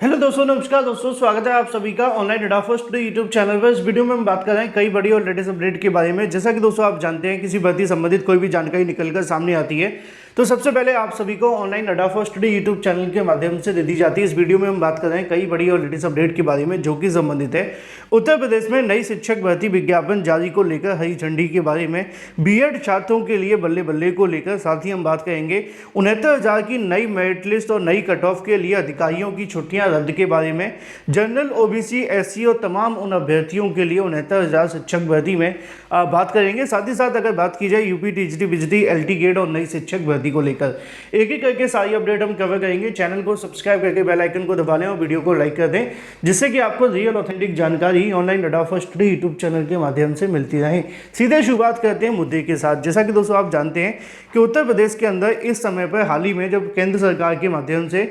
Hello दोस्तों, नमस्कार दोस्तों, स्वागत है आप सभी का online data first YouTube channel पर। इस वीडियो में हम बात कर रहे हैं कई बड़ी और लेटेस्ट अपडेट के बारे में। जैसा कि दोस्तों आप जानते हैं, किसी भर्ती संबंधित कोई भी जानकारी निकलकर सामने आती है तो सबसे पहले आप सभी को online data first YouTube channel के माध्यम से दे दी जाती है। इस वीडियो में हम बात कर रहे हैं कई बड़ी और लेटेस्ट अपडेट के बारे में जो कि संबंधित है उत्तर प्रदेश में नई शिक्षक भर्ती विज्ञापन जारी को लेकर हरी झंडी के बारे में, बीएड छात्रों के लिए बल्ले बल्ले को लेकर, साथ ही हम बात करेंगे 69,000 की नई मेरिट लिस्ट और नई कट ऑफ के लिए अधिकारियों की छुट्टियां रद्द के बारे में, जनरल ओबीसी एससी और तमाम उन अभ्यर्थियों के लिए 69,000 शिक्षक भर्ती में बात करेंगे। साथ ही साथ अगर बात की जाए यूपी टीजीटी बिजली एलटी गेट और नई शिक्षक भर्ती को लेकर, एक एक करके सारी अपडेट हम कवर करेंगे। चैनल को सब्सक्राइब करके बेल आइकन को दबा लें और वीडियो को लाइक कर दें, जिससे कि आपको रियल ऑथेंटिक जानकारी online data first YouTube channel के माध्यम से मिलती रहे। सीधे शुरुआत करते हैं मुद्दे के साथ। जैसा कि दोस्तों आप जानते हैं कि उत्तर प्रदेश के अंदर इस समय पर हाल ही में जब केंद्र सरकार के माध्यम से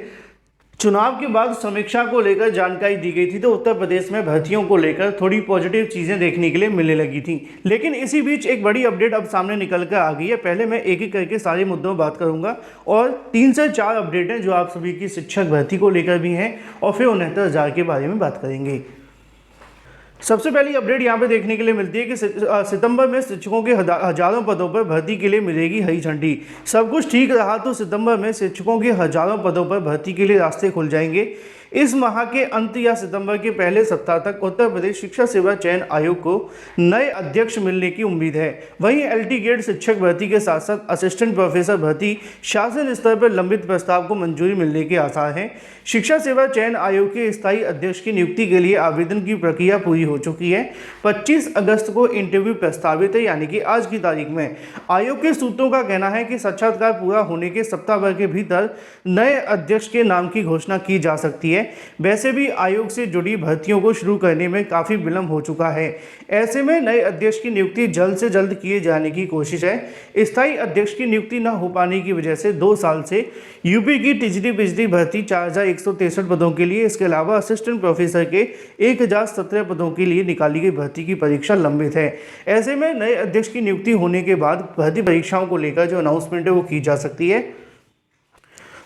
चुनाव के बाद समीक्षा को लेकर जानकारी दी गई थी तो उत्तर प्रदेश में भर्तियों को लेकर थोड़ी पॉजिटिव चीज़ें देखने के लिए मिलने लगी थी। लेकिन इसी बीच एक बड़ी अपडेट अब सामने निकल कर आ गई है। पहले मैं एक एक करके सारे मुद्दों में बात करूंगा और 3 से 4 अपडेट हैं जो आप सभी की शिक्षक भर्ती को लेकर भी हैं और फिर 69,000 के बारे में बात करेंगे। सबसे पहली अपडेट यहाँ पे देखने के लिए मिलती है कि सितंबर में शिक्षकों के हजारों पदों पर भर्ती के लिए मिलेगी हरी झंडी। सब कुछ ठीक रहा तो सितंबर में शिक्षकों के हजारों पदों पर भर्ती के लिए रास्ते खुल जाएंगे। इस माह के अंत या सितंबर के पहले सप्ताह तक उत्तर प्रदेश शिक्षा सेवा चयन आयोग को नए अध्यक्ष मिलने की उम्मीद है। वहीं एलटी गेट शिक्षक भर्ती के साथ साथ असिस्टेंट प्रोफेसर भर्ती शासन स्तर पर लंबित प्रस्ताव को मंजूरी मिलने के आसार हैं। शिक्षा सेवा चयन आयोग के स्थायी अध्यक्ष की नियुक्ति के लिए आवेदन की प्रक्रिया पूरी हो चुकी है। 25 अगस्त को इंटरव्यू प्रस्तावित है, यानी कि आज की तारीख में। आयोग के सूत्रों का कहना है कि साक्षात्कार पूरा होने के सप्ताह भर के भीतर नए अध्यक्ष के नाम की घोषणा की जा सकती है। वैसे भी आयोग से जुड़ी भर्तियों को शुरू करने में काफी विलंब हो चुका है। ऐसे में नए अध्यक्ष की नियुक्ति जल्द से जल्द किए जाने की कोशिश है। स्थायी अध्यक्ष की नियुक्ति न हो पाने की वजह से 2 साल से यूपी की टीजीटी बिजली भर्ती 4,163 पदों के लिए, इसके अलावा असिस्टेंट प्रोफेसर के 1,017 पदों के लिए निकाली गई भर्ती की परीक्षा लंबित है। ऐसे में नए अध्यक्ष की नियुक्ति होने के बाद भर्ती परीक्षाओं को लेकर जो अनाउंसमेंट है वो की जा सकती है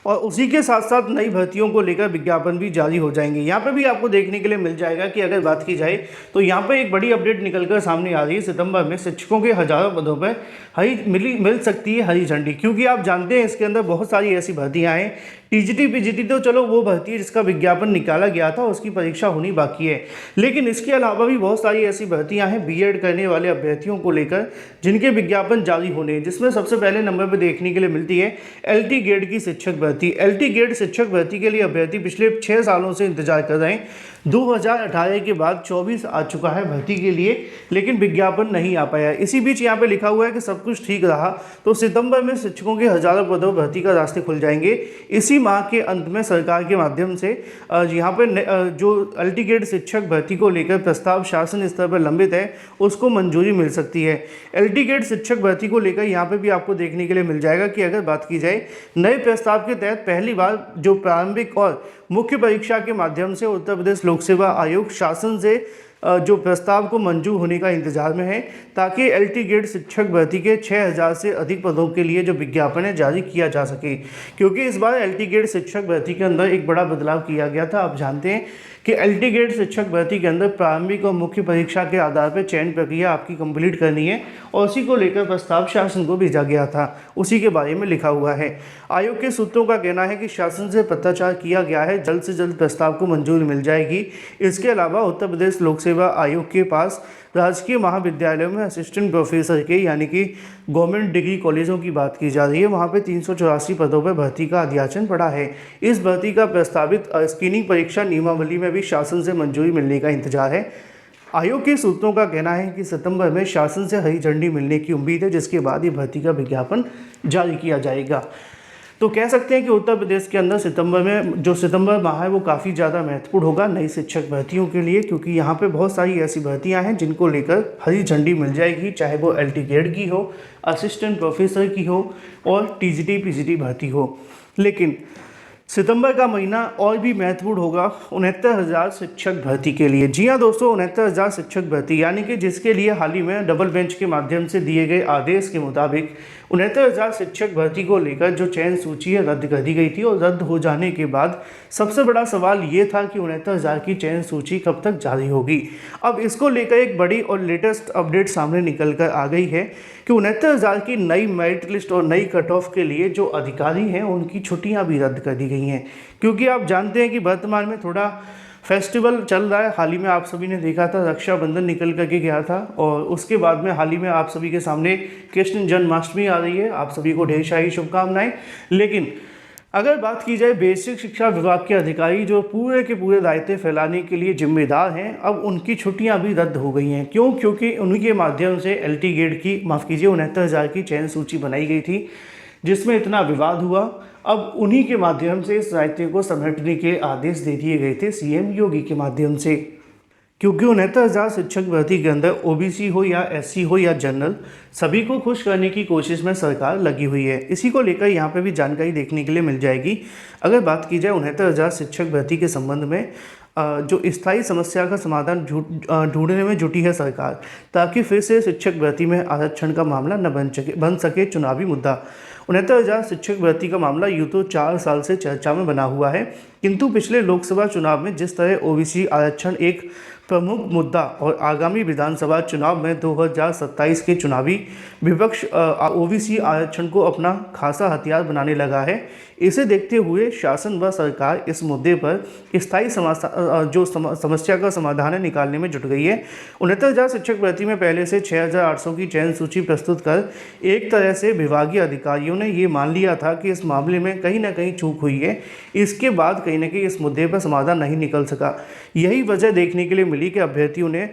और उसी के साथ साथ नई भर्तियों को लेकर विज्ञापन भी जारी हो जाएंगे। यहाँ पे भी आपको देखने के लिए मिल जाएगा कि अगर बात की जाए तो यहाँ पे एक बड़ी अपडेट निकलकर सामने आ रही है। सितंबर में शिक्षकों के हजारों पदों पर मिल सकती है हरी झंडी, क्योंकि आप जानते हैं इसके अंदर बहुत सारी ऐसी भर्तियाँ हैं। टीजीटी पीजीटी तो चलो वो भर्ती है जिसका विज्ञापन निकाला गया था, उसकी परीक्षा होनी बाकी है, लेकिन इसके अलावा भी बहुत सारी ऐसी भर्तियां हैं बीएड करने वाले अभ्यर्थियों को लेकर जिनके विज्ञापन जारी होने हैं, जिसमें सबसे पहले नंबर पर देखने के लिए मिलती है एलटी गेट की शिक्षक भर्ती। एलटी गेट शिक्षक भर्ती के लिए अभ्यर्थी पिछले 6 सालों से इंतजार कर रहे हैं। 2018 के बाद 24 आ चुका है भर्ती के लिए, लेकिन विज्ञापन नहीं आ पाया। इसी बीच यहाँ पे लिखा हुआ है कि सब कुछ ठीक रहा तो सितंबर में शिक्षकों के हजारों पदों भर्ती का रास्ते खुल जाएंगे। इसी माह के अंत में सरकार के माध्यम से यहाँ पे जो एलटी गेट शिक्षक भर्ती को लेकर प्रस्ताव शासन स्तर पर लंबित है उसको मंजूरी मिल सकती है। एलटी गेट शिक्षक भर्ती को लेकर यहाँ पे भी आपको देखने के लिए मिल जाएगा कि अगर बात की जाए नए प्रस्ताव के तहत पहली बार जो प्रारंभिक और मुख्य परीक्षा के माध्यम से उत्तर प्रदेश लोक सेवा आयोग शासन से जो प्रस्ताव को मंजूर होने का इंतजार में है, ताकि एलटी गेट शिक्षक भर्ती के 6,000 से अधिक पदों के लिए जो विज्ञापन है जारी किया जा सके। क्योंकि इस बार एलटी गेट शिक्षक भर्ती के अंदर एक बड़ा बदलाव किया गया था। आप जानते हैं कि एलटी गेट शिक्षक भर्ती के अंदर प्रारंभिक और मुख्य परीक्षा के आधार पर चयन प्रक्रिया आपकी कंप्लीट करनी है और उसी को लेकर प्रस्ताव शासन को भेजा गया था, उसी के बारे में लिखा हुआ है। आयोग के सूत्रों का कहना है कि शासन से पत्राचार किया गया है, जल्द से जल्द प्रस्ताव को मंजूरी मिल जाएगी। इसके अलावा उत्तर प्रदेश लोक सेवा आयोग के पास राजकीय महाविद्यालयों में असिस्टेंट प्रोफेसर के, यानी कि गवर्नमेंट डिग्री कॉलेजों की बात की जा रही है, वहाँ पे 384 पदों पर भर्ती का अध्याचन पड़ा है। इस भर्ती का प्रस्तावित स्क्रीनिंग परीक्षा नियमावली में भी शासन से मंजूरी मिलने का इंतजार है। आयोग के सूत्रों का कहना है कि सितंबर में शासन से हरी झंडी मिलने की उम्मीद है, जिसके बाद ये भर्ती का विज्ञापन जारी किया जाएगा। तो कह सकते हैं कि उत्तर प्रदेश के अंदर सितंबर में जो सितंबर माह है वो काफ़ी ज़्यादा महत्वपूर्ण होगा नई शिक्षक भर्तियों के लिए, क्योंकि यहाँ पे बहुत सारी ऐसी भर्तियाँ हैं जिनको लेकर हरी झंडी मिल जाएगी, चाहे वो एलटी गेट की हो, असिस्टेंट प्रोफेसर की हो और टीजीटी पीजीटी भर्ती हो। लेकिन सितंबर का महीना और भी महत्वपूर्ण होगा 69,000 शिक्षक भर्ती के लिए। जी हाँ दोस्तों, 69,000 शिक्षक भर्ती, यानी कि जिसके लिए हाल ही में डबल बेंच के माध्यम से दिए गए आदेश के मुताबिक 69,000 शिक्षक भर्ती को लेकर जो चयन सूची है रद्द कर दी गई थी और रद्द हो जाने के बाद सबसे बड़ा सवाल ये था कि 69,000 की चयन सूची कब तक जारी होगी। अब इसको लेकर एक बड़ी और लेटेस्ट अपडेट सामने निकल कर आ गई है कि 69,000 की नई मेरिट लिस्ट और नई कट ऑफ के लिए जो अधिकारी हैं उनकी छुट्टियां भी रद्द कर दी गई हैं, क्योंकि आप जानते हैं कि वर्तमान में थोड़ा फेस्टिवल चल रहा है। हाल ही में आप सभी ने देखा था रक्षाबंधन निकल करके गया था और उसके बाद में हाल ही में आप सभी के सामने कृष्ण जन्माष्टमी आ रही है। आप सभी को ढेर सारी शुभकामनाएं। लेकिन अगर बात की जाए बेसिक शिक्षा विभाग के अधिकारी जो पूरे के पूरे दायित्व फैलाने के लिए जिम्मेदार हैं, अब उनकी छुट्टियां भी रद्द हो गई हैं। क्यों? क्योंकि उन्हीं के माध्यम से LT ग्रेड की 69,000 की चयन सूची बनाई गई थी, जिसमें इतना विवाद हुआ। अब उन्हीं के माध्यम से इस दायित्व को समेटने के आदेश दे दिए गए थे CM योगी के माध्यम से, क्योंकि 69,000 शिक्षक भर्ती के अंदर OBC हो या SC हो या जनरल, सभी को खुश करने की कोशिश में सरकार लगी हुई है। इसी को लेकर यहाँ पे भी जानकारी देखने के लिए मिल जाएगी। अगर बात की जाए 69,000 शिक्षक भर्ती के संबंध में, जो स्थायी समस्या का समाधान ढूंढने में जुटी है सरकार, ताकि फिर से शिक्षक भर्ती में आरक्षण का मामला न बन सके चुनावी मुद्दा। 69,000 शिक्षक भर्ती का मामला यूँ तो 4 साल से चर्चा में बना हुआ है, किंतु पिछले लोकसभा चुनाव में जिस तरह OBC आरक्षण एक प्रमुख मुद्दा और आगामी विधानसभा चुनाव में 2027 के चुनावी विपक्ष OBC आरक्षण को अपना खासा हथियार बनाने लगा है, इसे देखते हुए शासन व सरकार इस मुद्दे पर स्थायी समस्या का समाधान निकालने में जुट गई है। 69,000 शिक्षक भर्ती में पहले से 6,800 की चयन सूची प्रस्तुत कर एक तरह से विभागीय अधिकारियों ने ये मान लिया था कि इस मामले में कहीं ना कहीं चूक हुई है। इसके बाद कहीं ना कहीं इस मुद्दे पर समाधान नहीं निकल सका। यही वजह देखने के लिए मिली कि अभ्यर्थियों ने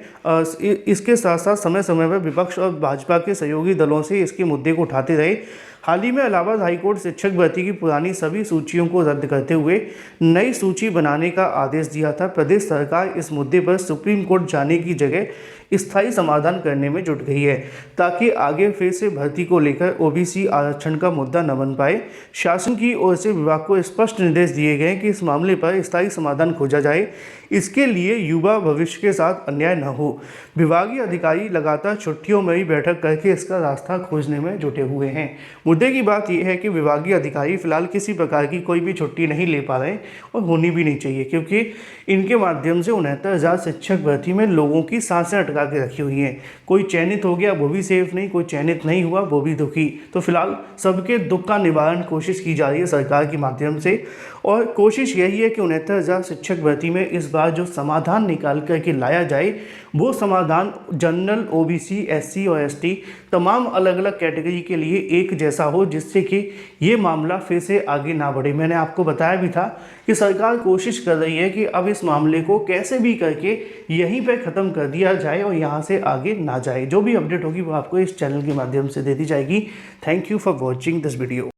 इसके साथ साथ समय समय पर विपक्ष और भाजपा के सहयोगी दलों से इसके मुद्दे को उठाते रहे। हाल ही में इलाहाबाद हाईकोर्ट शिक्षक भर्ती की पुरानी सभी सूचियों को रद्द करते हुए नई सूची बनाने का आदेश दिया था। प्रदेश सरकार इस मुद्दे पर सुप्रीम कोर्ट जाने की जगह स्थायी समाधान करने में जुट गई है, ताकि आगे फिर से भर्ती को लेकर OBC आरक्षण का मुद्दा न बन पाए। शासन की ओर से विभाग को स्पष्ट निर्देश दिए गए कि इस मामले पर स्थायी समाधान खोजा जाए, इसके लिए युवा भविष्य के साथ अन्याय न हो। विभागीय अधिकारी लगातार छुट्टियों में ही बैठक करके इसका रास्ता खोजने में जुटे हुए हैं। मुद्दे की बात यह है कि विभागीय अधिकारी फिलहाल किसी प्रकार की कोई भी छुट्टी नहीं ले पा रहे और होनी भी नहीं चाहिए, क्योंकि इनके माध्यम से 69,000 शिक्षक भर्ती में लोगों की सांसें अटका के रखी हुई हैं। कोई चयनित हो गया वो भी सेफ नहीं, कोई चयनित नहीं हुआ वो भी दुखी। तो फिलहाल सबके दुख का निवारण कोशिश की जा रही है सरकार के माध्यम से, और कोशिश यही है कि 69,000 शिक्षक भर्ती में इस बार जो समाधान निकाल करके लाया जाए, वो समाधान जनरल, OBC, SC और ST तमाम अलग अलग कैटेगरी के लिए एक जैसा हो, जिससे कि ये मामला फिर से आगे ना बढ़े। मैंने आपको बताया भी था कि सरकार कोशिश कर रही है कि अब इस मामले को कैसे भी करके यहीं पे ख़त्म कर दिया जाए और यहाँ से आगे ना जाए। जो भी अपडेट होगी वो आपको इस चैनल के माध्यम से दे दी जाएगी। Thank you for watching this video.